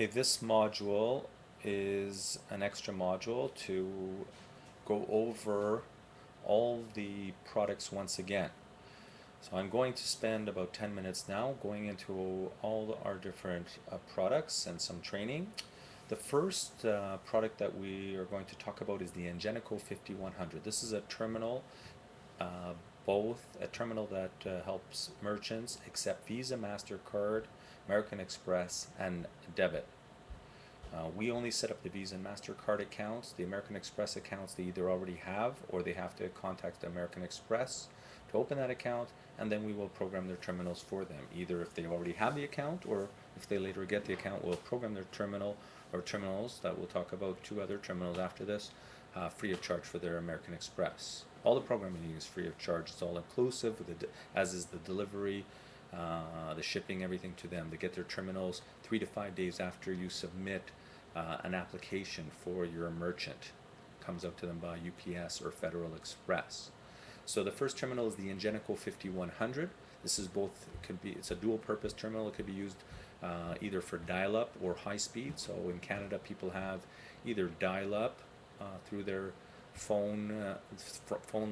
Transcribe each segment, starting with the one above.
Okay, this module is an extra module to go over all the products once again. So I'm going to spend about 10 minutes now going into all our different products and some training. The first product that we are going to talk about is the Ingenico 5100. This is a terminal, uh, both a terminal that helps merchants accept Visa, MasterCard, American Express, and debit. We only set up the Visa and MasterCard accounts. The American Express accounts they either already have or they have to contact American Express to open that account, and then we will program their terminals for them. Either if they already have the account or if they later get the account, we'll program their terminal or terminals that we'll talk about, two other terminals after this, free of charge for their American Express. All the programming is free of charge. It's all inclusive, as is the delivery, the shipping, everything to them. They get their terminals 3 to 5 days after you submit an application for your merchant. Comes out to them by UPS or Federal Express. So the first terminal is the Ingenico 5100. This is both, it's a dual purpose terminal. It could be used either for dial-up or high speed. So in Canada people have either dial-up through their phone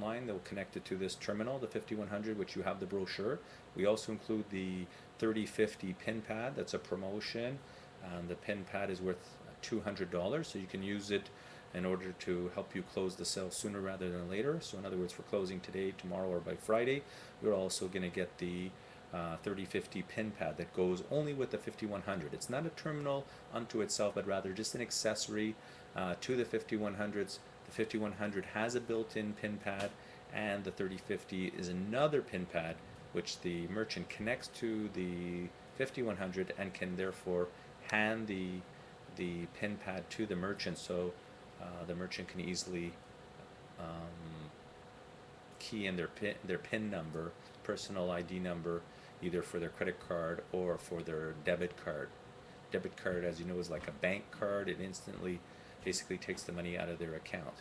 line. They'll connect it to this terminal, the 5100, which you have the brochure. We also include the 3050 pin pad. That's a promotion, and the pin pad is worth $200, so you can use it in order to help you close the sale sooner rather than later. So in other words, for closing today, tomorrow, or by Friday, you're also going to get the 3050 pin pad that goes only with the 5100. It's not a terminal unto itself, but rather just an accessory to the 5100s. The 5100 has a built-in pin pad, and the 3050 is another pin pad which the merchant connects to the 5100 and can therefore hand the pin pad to the merchant, so the merchant can easily key in their PIN number, personal ID number, either for their credit card or for their debit card. Debit card, as you know, is like a bank card. It instantly basically takes the money out of their account.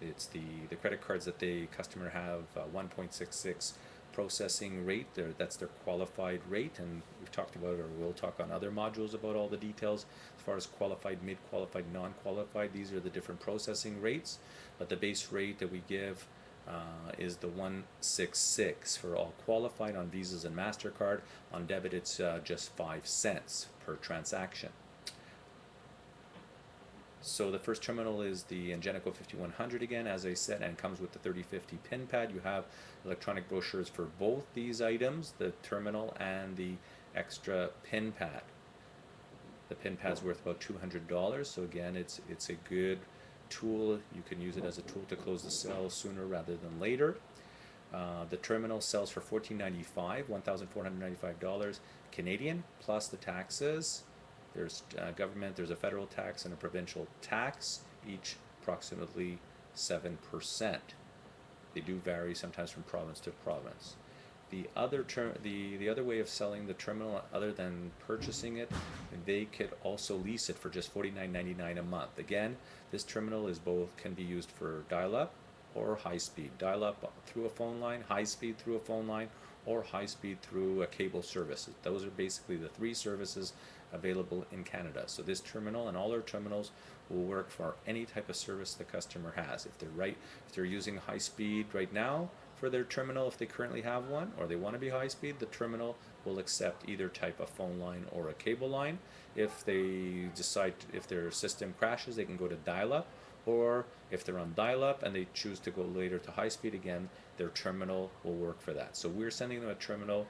It's the credit cards that the customer have 1.66 processing rate. That's their qualified rate, and we've talked about it, or we'll talk on other modules about all the details as far as qualified, mid-qualified, non-qualified. These are the different processing rates, but the base rate that we give is the 1.66 for all qualified on Visas and MasterCard. On debit, it's just 5 cents per transaction. So the first terminal is the Ingenico 5100 again, as I said, and comes with the 3050 pin pad. You have electronic brochures for both these items, the terminal and the extra pin pad. The pin pad's worth about $200, so again, it's a good tool. You can use it as a tool to close the sale sooner rather than later. The terminal sells for $1,495, $1,495 Canadian, plus the taxes. There's government, there's a federal tax and a provincial tax, each approximately 7%. They do vary sometimes from province to province. The other way of selling the terminal, other than purchasing it, they could also lease it for just $49.99 a month. Again, this terminal can be used for dial-up or high-speed. Dial-up through a phone line, high-speed through a phone line, or high-speed through a cable service. Those are basically the three services available in Canada. So this terminal and all our terminals will work for any type of service the customer has. If they're using high speed right now for their terminal, if they currently have one, or they want to be high speed, the terminal will accept either type of phone line or a cable line. If they decide, if their system crashes, they can go to dial-up, or if they're on dial-up and they choose to go later to high speed again, their terminal will work for that. So we're sending them a terminal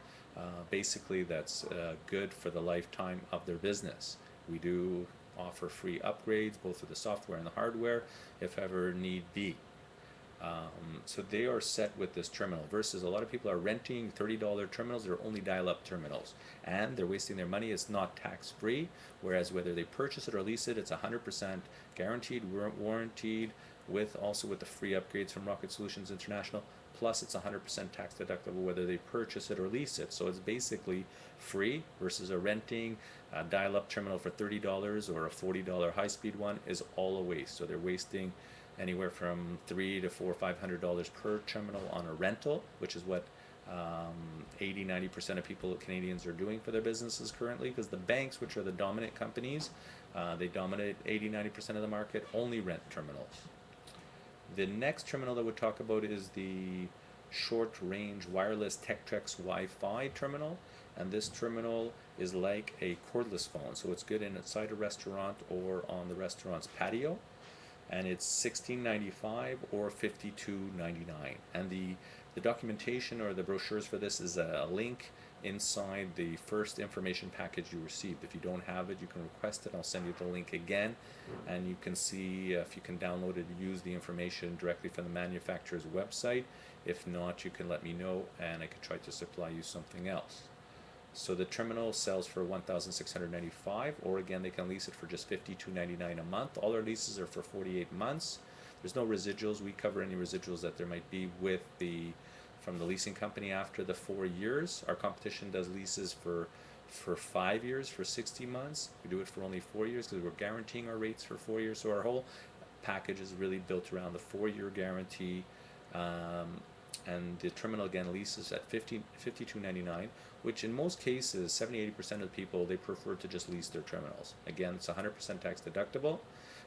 basically that's good for the lifetime of their business. We do offer free upgrades both for the software and the hardware if ever need be. So they are set with this terminal, versus a lot of people are renting $30 terminals. They're only dial-up terminals and they're wasting their money. It's not tax-free, whereas whether they purchase it or lease it, it's 100% guaranteed, warranted, also with the free upgrades from Rocket Solutions International. Plus it's 100% tax deductible whether they purchase it or lease it. So it's basically free, versus a renting a dial-up terminal for $30 or a $40 high-speed one is all a waste. So they're wasting anywhere from $300 to $400 or $500 per terminal on a rental, which is what 80-90% of people, Canadians, are doing for their businesses currently, because the banks, which are the dominant companies, they dominate 80-90% of the market, only rent terminals. The next terminal that we'll talk about is the short-range wireless Tektrex Wi-Fi terminal, and this terminal is like a cordless phone, so it's good inside a restaurant or on the restaurant's patio, and it's $16.95 or $52.99. And the documentation or the brochures for this is a link inside the first information package you received. If you don't have it, you can request it. I'll send you the link again, and you can see if you can download it, use the information directly from the manufacturer's website. If not, you can let me know, and I can try to supply you something else. So the terminal sells for $1,695, or again, they can lease it for just $52.99 a month. All our leases are for 48 months. There's no residuals. We cover any residuals that there might be from the leasing company after the 4 years. Our competition does leases for 5 years, for 60 months. We do it for only 4 years because we're guaranteeing our rates for 4 years. So our whole package is really built around the 4-year guarantee. And the terminal again leases at $52.99, which in most cases, 70-80% of the people, they prefer to just lease their terminals. Again, it's 100% tax deductible.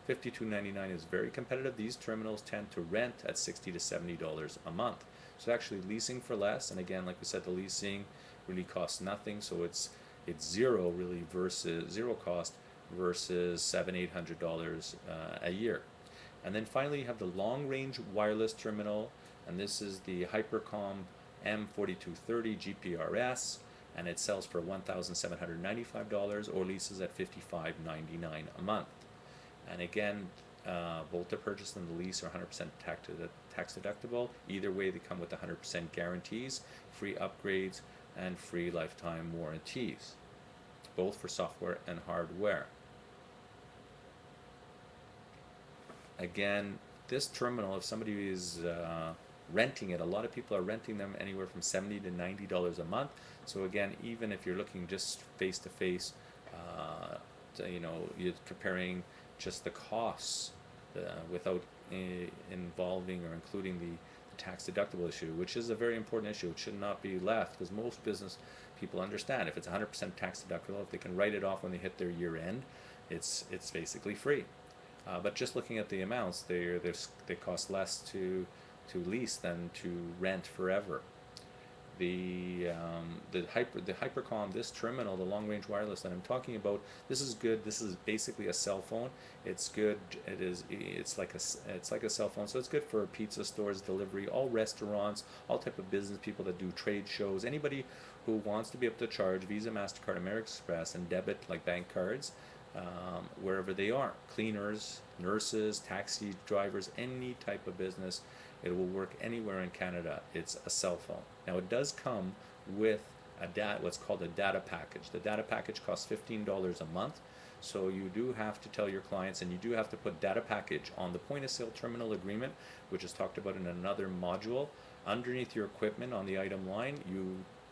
$52.99 is very competitive. These terminals tend to rent at $60 to $70 a month. So actually leasing for less, and again, like we said, the leasing really costs nothing, so it's zero really versus zero cost versus $700-800 a year. And then finally, you have the long-range wireless terminal, and this is the Hypercom M4230 GPRS, and it sells for $1,795 or leases at $55.99 a month. And again, both the purchase and the lease are 100% tax deductible. Either way, they come with 100% guarantees, free upgrades, and free lifetime warranties, both for software and hardware. Again, this terminal, if somebody is renting it, a lot of people are renting them anywhere from $70 to $90 a month. So again, even if you're looking just face to face, you're comparing just the costs without involving or including the tax deductible issue, which is a very important issue. It should not be left, because most business people understand if it's 100% tax deductible, if they can write it off when they hit their year end, it's basically free. But just looking at the amounts, they cost less to lease than to rent forever. The Hypercom, this terminal, the long-range wireless that I'm talking about, this is good. This is basically a cell phone. It's good. It's like a cell phone. So it's good for pizza stores, delivery, all restaurants, all type of business people that do trade shows. Anybody who wants to be able to charge Visa, MasterCard, American Express, and debit like bank cards wherever they are. Cleaners, nurses, taxi drivers, any type of business. It will work anywhere in Canada. It's a cell phone. Now it does come with what's called a data package. The data package costs $15 a month. So you do have to tell your clients, and you do have to put data package on the point of sale terminal agreement, which is talked about in another module. Underneath your equipment on the item line,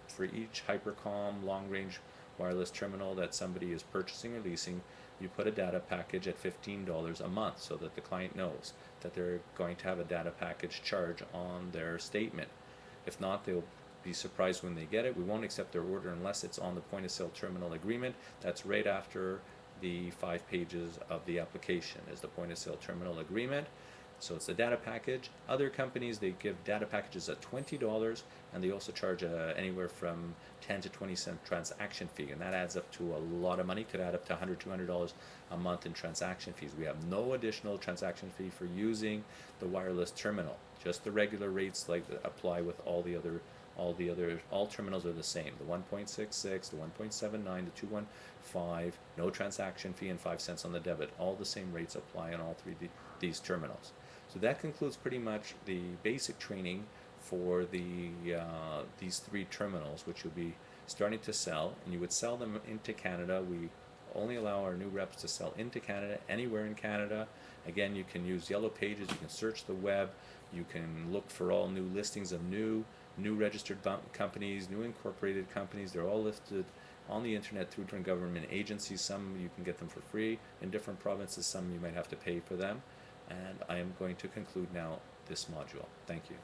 for each Hypercom long range wireless terminal that somebody is purchasing or leasing, you put a data package at $15 a month, so that the client knows that they're going to have a data package charge on their statement. If not, they'll be surprised when they get it. We won't accept their order unless it's on the point of sale terminal agreement. That's right after the 5 pages of the application is the point of sale terminal agreement. So it's the data package. Other companies, they give data packages at $20, and they also charge anywhere from 10 to 20 cent transaction fee, and that adds up to a lot of money. Could add up to $100, $200 a month in transaction fees. We have no additional transaction fee for using the wireless terminal. Just the regular rates like apply with all terminals are the same. The 1.66, the 1.79, the 215, no transaction fee, and 5 cents on the debit. All the same rates apply on all these terminals. So that concludes pretty much the basic training for these 3 terminals, which you'll be starting to sell, and you would sell them into Canada. We only allow our new reps to sell into Canada, anywhere in Canada. Again, you can use Yellow Pages, you can search the web, you can look for all new listings of new registered companies, new incorporated companies. They're all listed on the internet through different government agencies. Some you can get them for free in different provinces, some you might have to pay for them. And I am going to conclude now this module. Thank you.